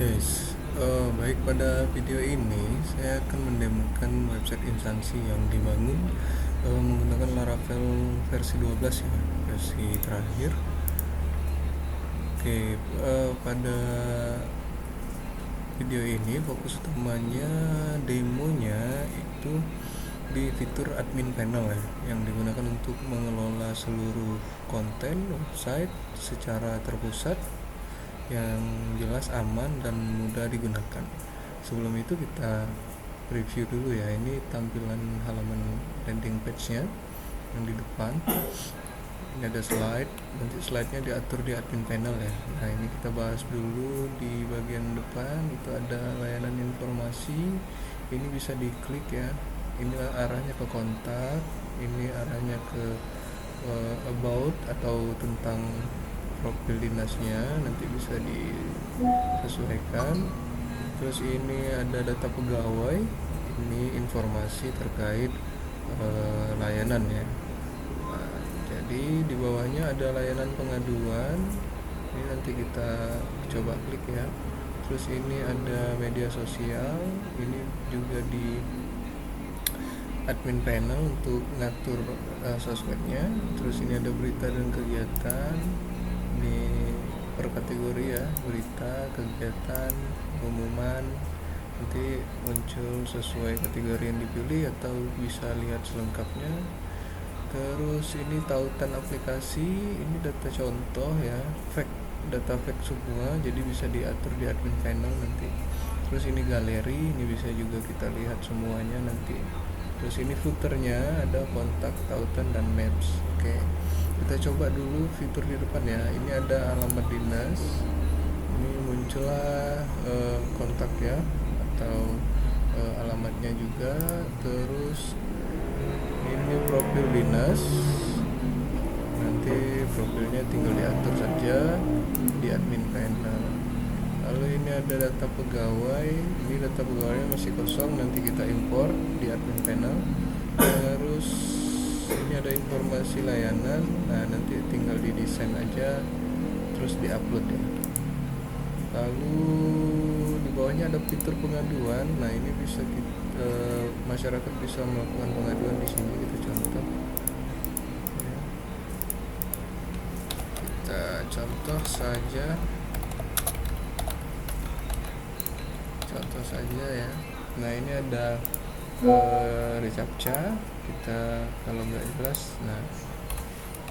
Baik, pada video ini saya akan mendemokan website instansi yang dibangun menggunakan Laravel versi 12 ya, versi terakhir. Pada video ini fokus utamanya demonya itu di fitur admin panel ya, yang digunakan untuk mengelola seluruh konten website secara terpusat, yang jelas, aman, dan mudah digunakan. Sebelum itu kita review dulu ya. Ini tampilan halaman landing page-nya yang di depan. Ini ada slide, nanti slide-nya diatur di admin panel ya. Nah, ini kita bahas dulu di bagian depan. Itu ada layanan informasi. Ini bisa diklik ya. Ini arahnya ke kontak, ini arahnya ke about atau tentang profil dinasnya, nanti bisa disesuaikan. Terus ini ada data pegawai, ini informasi terkait layanan ya. Nah, jadi di bawahnya ada layanan pengaduan, ini nanti kita coba klik ya. Terus ini ada media sosial, ini juga di admin panel untuk ngatur sosmednya. Terus ini ada berita dan kegiatan, ini per kategori ya, berita, kegiatan, pengumuman, nanti muncul sesuai kategori yang dipilih atau bisa lihat selengkapnya. Terus ini tautan aplikasi, ini data contoh ya, data fake semua, jadi bisa diatur di admin panel nanti. Terus ini galeri, ini bisa juga kita lihat semuanya nanti. Terus ini footernya ada kontak, tautan, dan maps. Oke, kita coba dulu fitur di depan ya. Ini ada alamat dinas, ini muncullah kontak ya, atau alamatnya juga. Terus ini profil dinas, nanti profilnya tinggal diatur saja di admin panel. Lalu ini ada data pegawai, ini data pegawainya masih kosong, nanti kita import di admin panel. Terus ini ada informasi layanan, nah nanti tinggal didesain aja, terus diupload ya. Lalu di bawahnya ada fitur pengaduan, nah ini bisa masyarakat bisa melakukan pengaduan di sini. Kita contoh ya. Kita contoh saja ya. Nah, ini ada reCAPTCHA, kita kalau nggak jelas, nah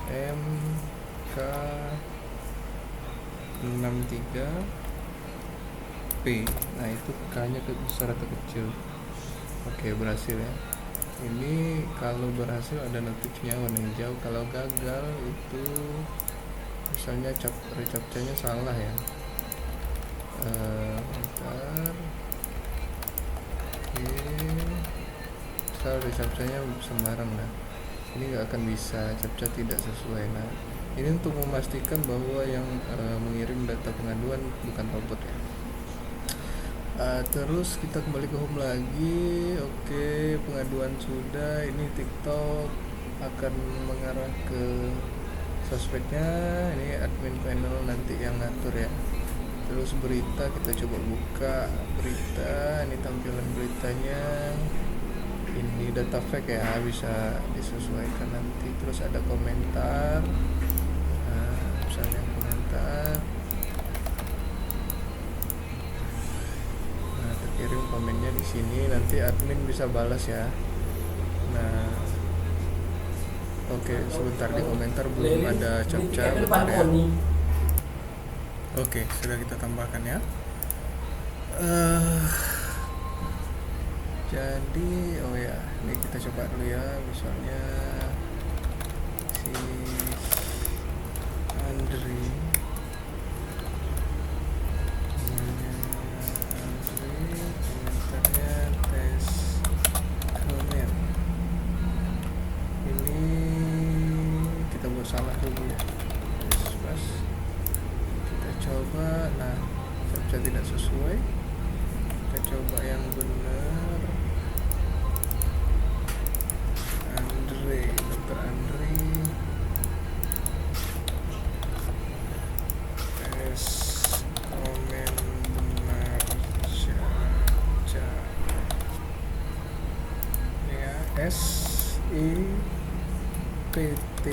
MK63P, nah itu K-nya besar atau kecil. Oke, berhasil ya. Ini kalau berhasil ada notifnya warna hijau, kalau gagal itu misalnya reCAPTCHA-nya salah ya. Bentar. Misal reCAPTCHA-nya sembarang, nah ini nggak akan bisa, CAPTCHA tidak sesuai. Nah, ini untuk memastikan bahwa yang mengirim data pengaduan bukan robot ya. Terus kita kembali ke home lagi. Oke, pengaduan sudah. Ini TikTok akan mengarah ke sosmednya, ini admin panel nanti yang ngatur ya. Terus berita, kita coba buka berita, ini tampilan beritanya. Ini data fake ya, bisa disesuaikan nanti. Terus ada komentar, nah misalnya komentar, nah terkirim komennya di sini, nanti admin bisa balas ya. Nah, oke, sebentar, di komentar belum ada CAPTCHA, bentar ya. Oke, sudah kita tambahkan ya. Jadi, oh ya, ini kita coba dulu ya. Misalnya si Andri, komentarnya tes komen. Ini kita buat salah dulu ya. Pas kita coba, nah CAPTCHA tidak sesuai. Kita coba yang benar. Dr. Andri, tes komen benar. SIPTB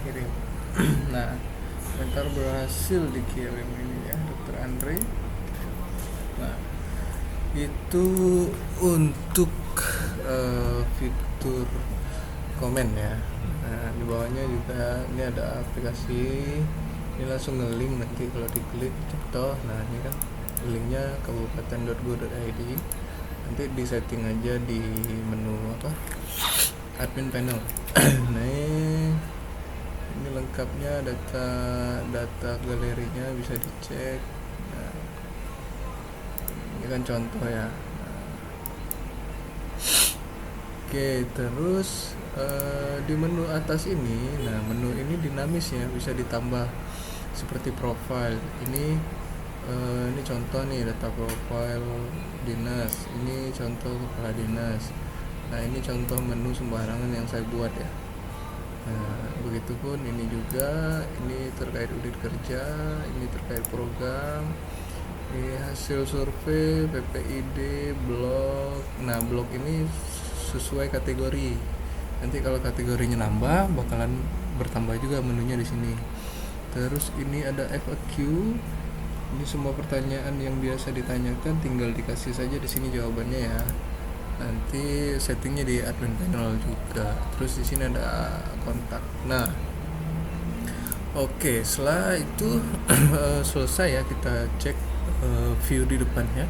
kirim. Nah, komentar berhasil dikirim ini ya, Dr. Andre. Nah, itu untuk fitur komen ya. Nah, di bawahnya juga ini ada aplikasi, ini langsung nge-link, nanti kalau diklik contoh, nah ini kan linknya kabupaten.go.id, nanti di setting aja di menu admin panel. Nah, ini lengkapnya, data galerinya bisa dicek. Nah, ini kan contoh ya. Oke, terus di menu atas ini, nah menu ini dinamis ya, bisa ditambah seperti profile. Ini contoh nih, data profile dinas. Ini contoh kepala dinas. Nah, ini contoh menu sembarangan yang saya buat ya. Nah, begitupun ini juga, ini terkait unit kerja, ini terkait program, ini hasil survei, PPID, blog. Nah, blog ini sesuai kategori. Nanti kalau kategorinya nambah, bakalan bertambah juga menunya di sini. Terus ini ada FAQ. Ini semua pertanyaan yang biasa ditanyakan, tinggal dikasih saja di sini jawabannya ya. Nanti settingnya di admin panel juga. Terus di sini ada kontak. Nah, oke, setelah itu selesai ya, kita cek view di depannya.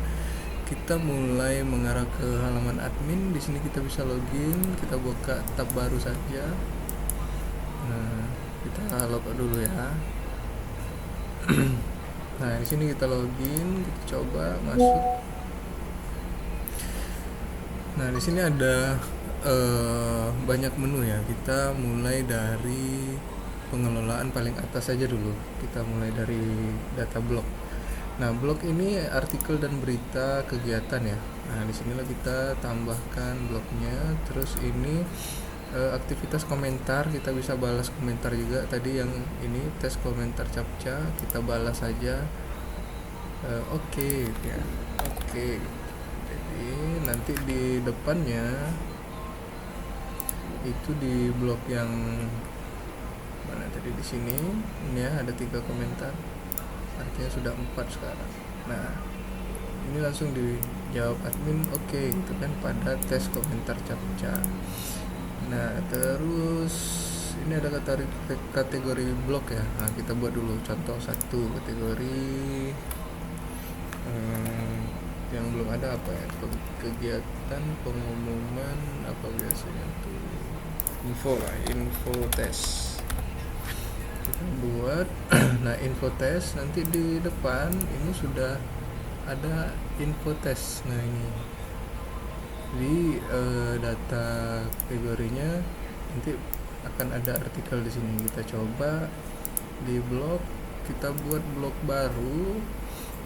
Kita mulai mengarah ke halaman admin. Di sini kita bisa login, kita buka tab baru saja. Nah, kita log dulu ya. Nah, di sini kita login, kita coba masuk. Nah, di sini ada banyak menu ya. Kita mulai dari pengelolaan paling atas saja dulu. Kita mulai dari data blog. Nah, blog ini artikel dan berita kegiatan ya. Nah, disinilah kita tambahkan blognya. Terus ini aktivitas komentar, kita bisa balas komentar juga. Tadi yang ini tes komentar captcha, kita balas saja. Oke ya, oke. Jadi nanti di depannya itu di blog yang mana tadi, di sini ini ya, ada 3 komentar. Artinya sudah 4 sekarang. Nah, ini langsung dijawab admin oke, gitu kan, pada tes komentar captcha. Nah, terus ini ada kategori blog ya. Nah, kita buat dulu contoh 1 kategori yang belum ada apa ya, kegiatan, pengumuman, apa biasanya tuh, info tes kita buat. Nah, info tes nanti di depan ini sudah ada info tes. Nah, ini di data kategorinya nanti akan ada artikel di sini. Kita coba di blog, kita buat blog baru.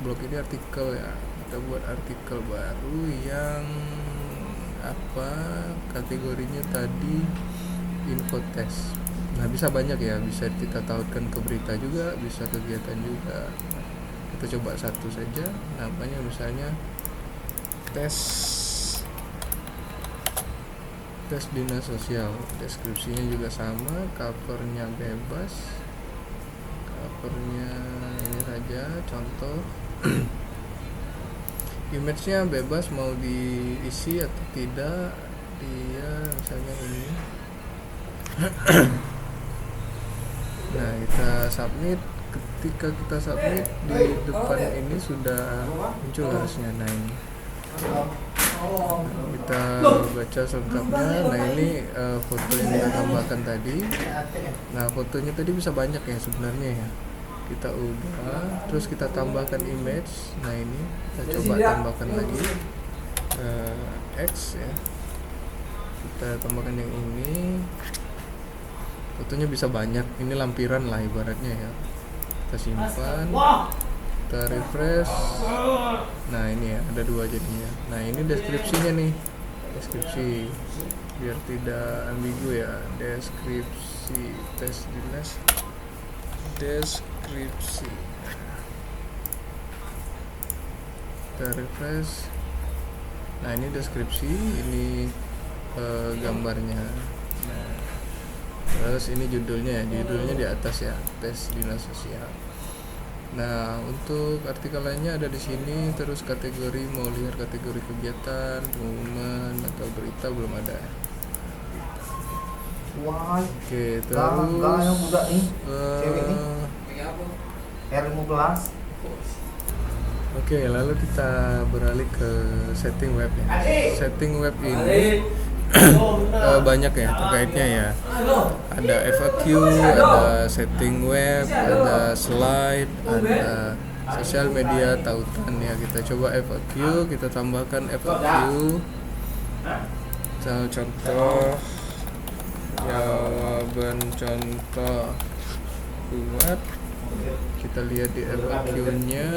Blog ini artikel ya, kita buat artikel baru yang apa, kategorinya tadi info tes. Nah, bisa banyak ya, bisa kita tautkan ke berita juga, bisa kegiatan juga. Nah, kita coba satu saja, namanya misalnya tes dinas sosial. Deskripsinya juga sama, covernya bebas, covernya ini saja contoh. Image-nya bebas mau diisi atau tidak, dia misalnya ini. Nah, kita submit. Ketika kita submit, di depan ini sudah muncul harusnya. Nah, ini kita baca selengkapnya. Nah, ini foto yang kita tambahkan tadi. Nah, fotonya tadi bisa banyak ya sebenarnya ya. Kita ubah, terus kita tambahkan image. Nah, ini kita coba tambahkan lagi X ya. Kita tambahkan yang ini. Fotonya bisa banyak, ini lampiran lah ibaratnya ya. Kita simpan, kita refresh. Nah, ini ya, ada 2 jadinya. Nah, ini deskripsinya nih, deskripsi biar tidak ambigu ya. Deskripsi tes dinas, deskripsi. Kita refresh. Nah ini deskripsi, ini gambarnya. Nah, terus ini judulnya di atas ya, tes dinas sosial. Nah untuk artikel lainnya ada di sini. Terus kategori, mau lihat kategori kegiatan, pengumuman atau berita belum ada. Oke, terus R15. oke, lalu kita beralih ke setting web ya. Setting web ini banyak ya terkaitnya ya. Ada FAQ, ada setting web, ada slide, ada sosial media, tautan ya. Kita coba FAQ, kita tambahkan FAQ. Contoh jawaban contoh buat, kita lihat di FAQ-nya.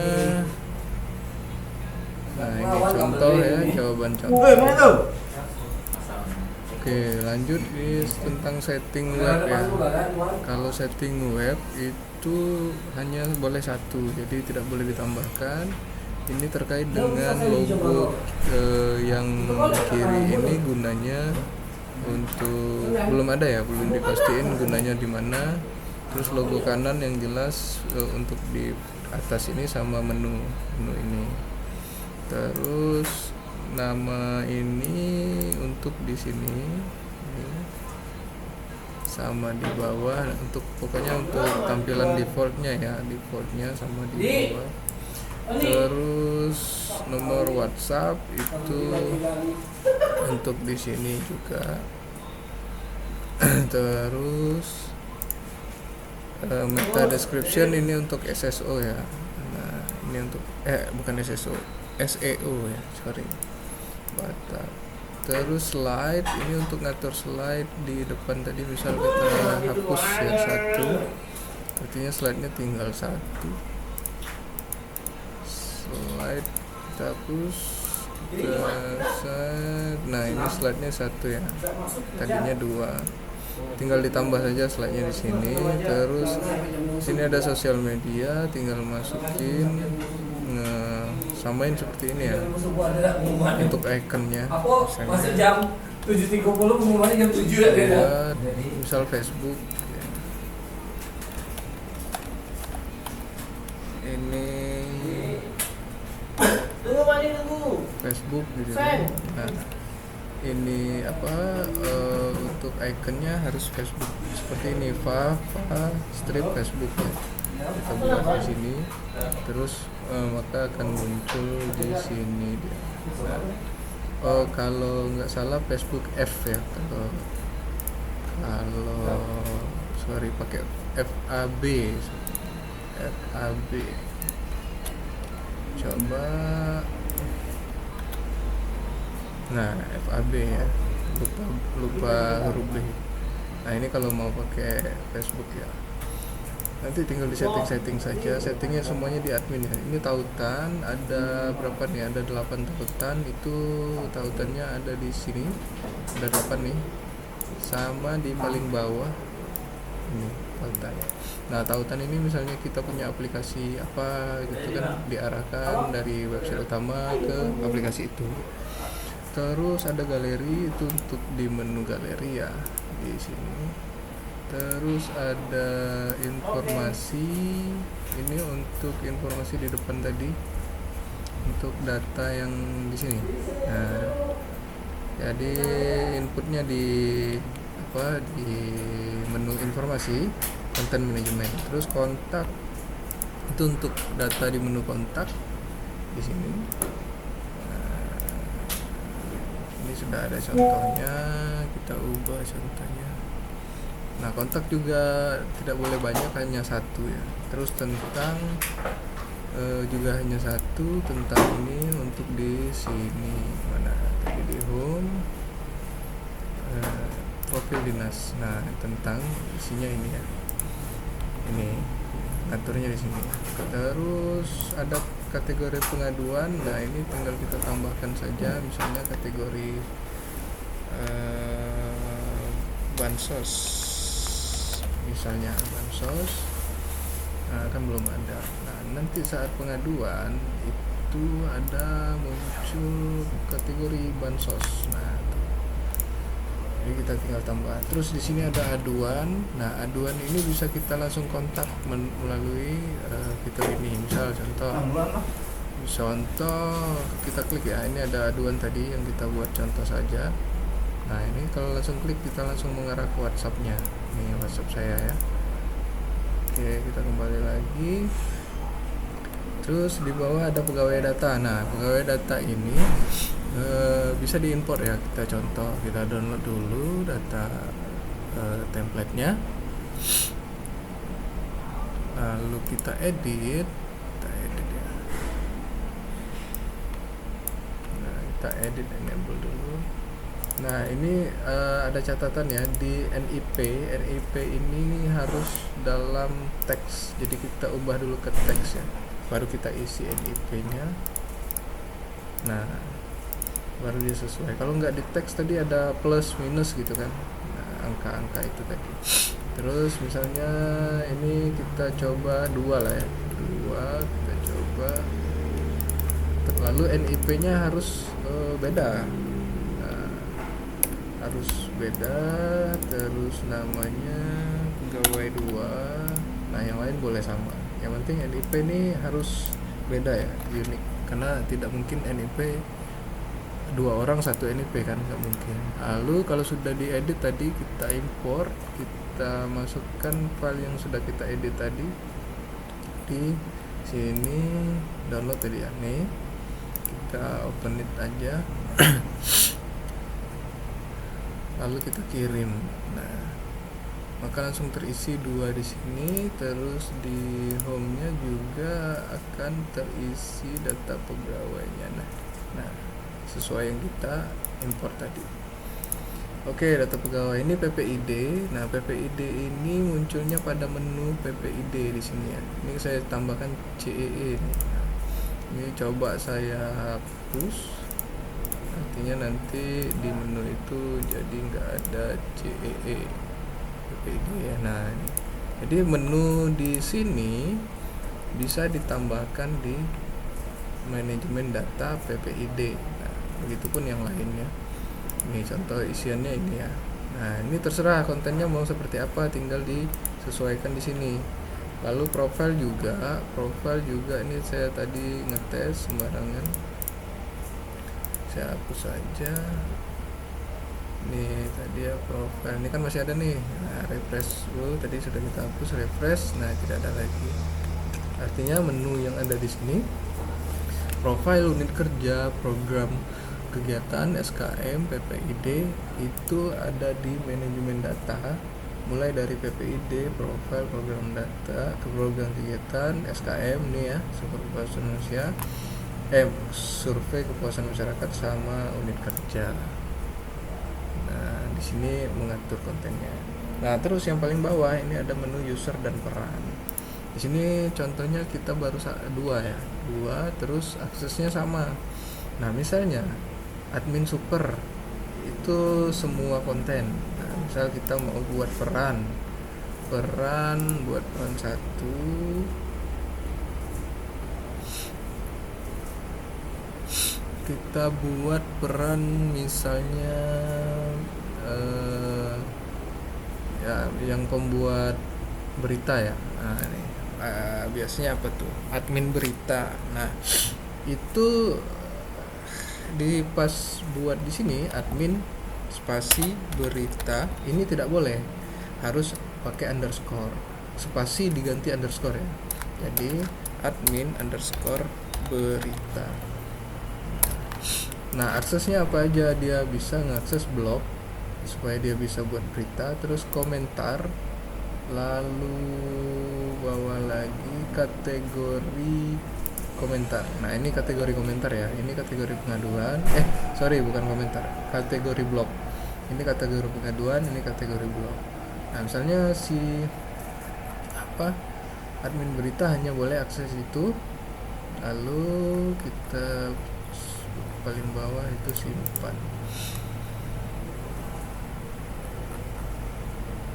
Nah ini contoh ya, jawaban contoh. Oke, lanjut tentang setting web ya. Kalau setting web itu hanya boleh satu, jadi tidak boleh ditambahkan. Ini terkait dengan logo yang kiri ini gunanya untuk, belum ada ya, belum dipastiin gunanya di mana. Terus logo kanan yang jelas untuk di atas ini sama menu ini. Terus nama ini untuk di sini sama di bawah, untuk pokoknya untuk tampilan defaultnya ya, defaultnya sama di bawah. Terus nomor WhatsApp itu untuk di sini juga. Terus meta description ini untuk SSO ya. Nah ini untuk bukan SSO, SEO ya, sorry. Batak. Terus slide ini untuk ngatur slide di depan tadi, misal kita hapus yang satu, artinya slide-nya tinggal satu. Slide kita hapus, nah ini slide-nya satu ya, tadinya dua, tinggal ditambah saja slide-nya di sini. Terus sini ada sosial media, tinggal masukin, samain seperti ini ya untuk ikonnya, misalnya jam 7.30 pengumumannya jam 7 ya. Misal Facebook ya. Ini Facebook gitu. Nah ini untuk ikonnya harus Facebook seperti ini, strip Facebook ya. Kita buat di sini, terus maka akan muncul di sini dia. Nah, kalau nggak salah Facebook F ya, kalau sorry pakai FAB. Coba, nah FAB ya, lupa huruf B. Nah ini kalau mau pakai Facebook ya, nanti tinggal di setting saja. Settingnya semuanya di admin ya. Ini tautan ada berapa nih, ada 8 tautan. Itu tautannya ada di sini, ada 8 nih, sama di paling bawah ini tautannya. Nah tautan ini misalnya kita punya aplikasi apa gitu kan, diarahkan dari website utama ke aplikasi itu. Terus ada galeri, itu untuk di menu galeri ya, di sini. Terus ada informasi, ini untuk informasi di depan tadi, untuk data yang di sini. Nah, jadi inputnya di menu informasi, konten manajemen. Terus kontak itu untuk data di menu kontak di sini. Nah, ini sudah ada contohnya, kita ubah contohnya. Nah kontak juga tidak boleh banyak, hanya satu ya. Terus tentang juga hanya satu, tentang ini untuk di sini mana tadi, di home, profil dinas. Nah tentang isinya ini ya, ini aturnya di sini. Terus ada kategori pengaduan. Nah ini tinggal kita tambahkan saja, misalnya kategori bansos, misalnya bansos. Nah kan belum ada. Nah nanti saat pengaduan itu ada muncul kategori bansos. Nah, jadi kita tinggal tambah. Terus di sini ada aduan. Nah, aduan ini bisa kita langsung kontak melalui fitur ini. Misal contoh kita klik ya, ini ada aduan tadi yang kita buat contoh saja. Nah, ini kalau langsung klik kita langsung mengarah ke WhatsApp-nya. Ini WhatsApp saya ya. Oke, kita kembali lagi. Terus di bawah ada pegawai data. Nah, pegawai data ini bisa diimpor ya. Kita contoh, kita download dulu data template-nya. Lalu kita edit ya. Nah, kita edit enable dulu. Nah, ini ada catatan ya, di NIP ini harus dalam teks. Jadi kita ubah dulu ke teks ya. Baru kita isi NIP-nya. Nah, baru dia sesuai. Kalau nggak di teks tadi ada plus minus gitu kan. Nah, angka-angka itu tadi. Terus misalnya ini kita coba 2 lah ya. 2 kita coba. Lalu NIP-nya harus beda. Harus beda, terus namanya pegawai 2. Nah, yang lain boleh sama. Yang penting NIP ini harus beda ya, unik. Karena tidak mungkin NIP 2 orang 1 NIP kan, nggak mungkin. Lalu kalau sudah diedit tadi kita import, kita masukkan file yang sudah kita edit tadi di sini, download tadi ya. Nih, kita open it aja. Lalu kita kirim. Nah, maka langsung terisi 2 di sini. Terus di home-nya juga akan terisi data pegawainya. Nah, sesuai yang kita import tadi. Oke, data pegawai ini PPID. Nah, PPID ini munculnya pada menu PPID di sini ya. Ini saya tambahkan CEE nih. Nah, ini coba saya hapus. Artinya nanti di menu itu jadi nggak ada CEE PPID ya. Nah, ini. Jadi menu di sini bisa ditambahkan di manajemen data PPID. Nah, begitupun yang lainnya. Ini contoh isiannya ini ya. Nah, ini terserah kontennya mau seperti apa, tinggal disesuaikan di sini. Lalu profil juga ini saya tadi ngetes sembarangan. Saya hapus saja. Ini tadi ya profil. Ini kan masih ada nih. Nah, refresh dulu, tadi sudah kita hapus, refresh. Nah, tidak ada lagi. Artinya menu yang ada di sini profil, unit kerja, program kegiatan, SKM, PPID itu ada di manajemen data, mulai dari PPID, profil, program data, program kegiatan, SKM nih ya, survei kepuasan manusia, survei kepuasan masyarakat sama unit kerja. Nah, di sini mengatur kontennya. Nah, terus yang paling bawah ini ada menu user dan peran. Di sini contohnya kita baru 2 ya, 2 terus aksesnya sama. Nah, misalnya admin super itu semua konten. Nah, misal kita mau buat peran buat peran 1, kita buat peran misalnya ya yang pembuat berita ya. Nah, ini biasanya apa tuh, admin berita. Nah, itu di pas buat di sini admin spasi berita ini tidak boleh, harus pakai underscore, spasi diganti underscore ya. Jadi admin underscore berita. Nah, aksesnya apa aja? Dia bisa ngakses blog supaya dia bisa buat berita, terus komentar, lalu bawa lagi kategori komentar. Nah, ini kategori komentar ya. Ini kategori pengaduan. Bukan komentar. Kategori blog. Ini kategori pengaduan, ini kategori blog. Nah, misalnya si admin berita hanya boleh akses itu. Lalu kita paling bawah itu simpan.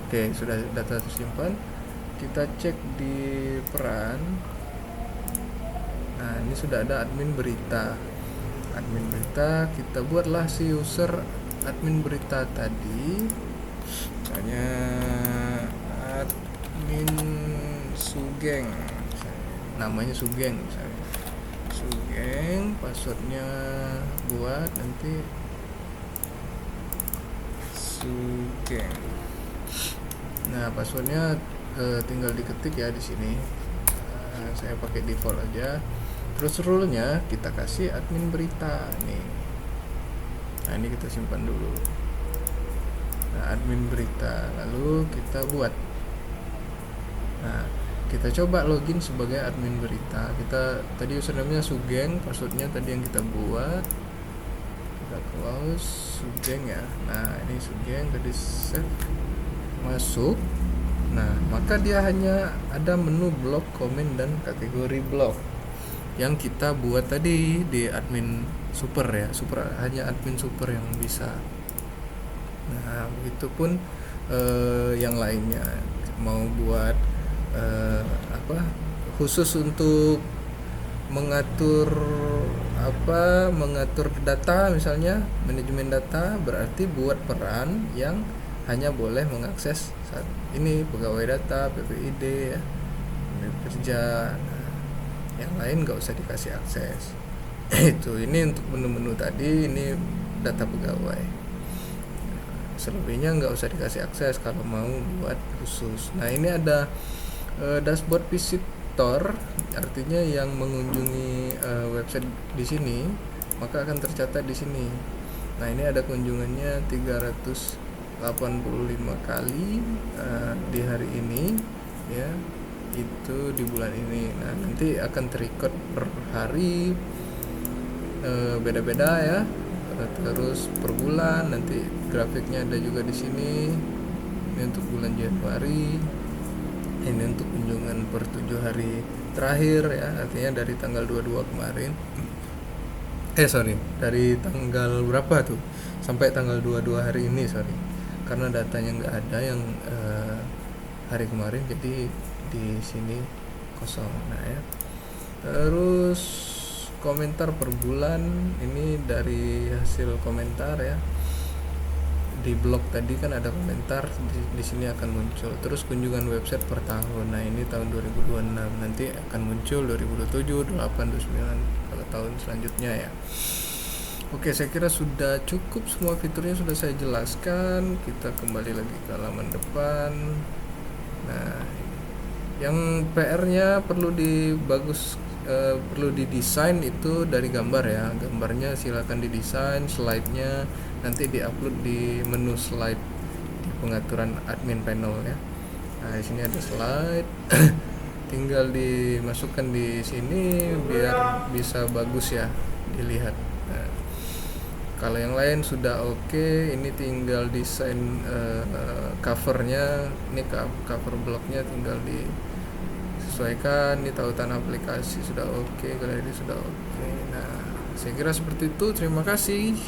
Oke, sudah data tersimpan. Kita cek di peran. Nah, ini sudah ada admin berita. Admin berita, kita buatlah si user admin berita tadi, misalnya admin Sugeng, namanya Sugeng misalnya. Sugeng, passwordnya buat nanti Sugeng. Nah, passwordnya tinggal diketik ya di sini. Saya pakai default aja. Terus rule-nya kita kasih admin berita nih. Nah, ini kita simpan dulu. Nah, admin berita, lalu kita buat. Nah, kita coba login sebagai admin berita. Kita tadi username-nya Sugeng, passwordnya tadi yang kita buat. Kita close Sugeng ya. Nah, ini Sugeng tadi save, masuk. Nah, maka dia hanya ada menu blog, komen, dan kategori blog yang kita buat tadi di admin super ya. Super, hanya admin super yang bisa. Nah, begitupun yang lainnya. Mau buat khusus untuk mengatur mengatur data, misalnya manajemen data, berarti buat peran yang hanya boleh mengakses saat ini pegawai data, PPID ya, kerja. Yang lain nggak usah dikasih akses. Itu ini untuk menu-menu tadi, ini data pegawai. Selebihnya nggak usah dikasih akses kalau mau buat khusus. Nah, ini ada dashboard visitor, artinya yang mengunjungi website di sini maka akan tercatat di sini. Nah, ini ada kunjungannya 385 kali di hari ini ya, itu di bulan ini. Nah, nanti akan terrecord per hari, beda-beda ya. Terus per bulan, nanti grafiknya ada juga di sini. Ini untuk bulan Januari, ini untuk kunjungan per 7 hari terakhir ya, artinya dari tanggal 22 kemarin. Dari tanggal berapa tuh sampai tanggal 22 hari ini, karena datanya nggak ada yang hari kemarin, jadi di sini kosong. Nah ya, terus komentar per bulan, ini dari hasil komentar ya. Di blog tadi kan ada komentar, di sini akan muncul. Terus kunjungan website per tahun. Nah, ini tahun 2026, nanti akan muncul 2027, 28, 29 kalau tahun selanjutnya ya. Oke, saya kira sudah cukup, semua fiturnya sudah saya jelaskan. Kita kembali lagi ke halaman depan. Nah, yang PR-nya perlu didesain itu dari gambar ya. Gambarnya silakan didesain, slide-nya nanti diupload di menu slide di pengaturan admin panel ya. Nah, di sini ada slide. Tinggal dimasukkan di sini biar bisa bagus ya dilihat. Nah, kalau yang lain sudah oke, ini tinggal desain covernya. Ini cover blognya tinggal disesuaikan. Ini tautan aplikasi sudah oke, galeri sudah oke. Nah, saya kira seperti itu. Terima kasih.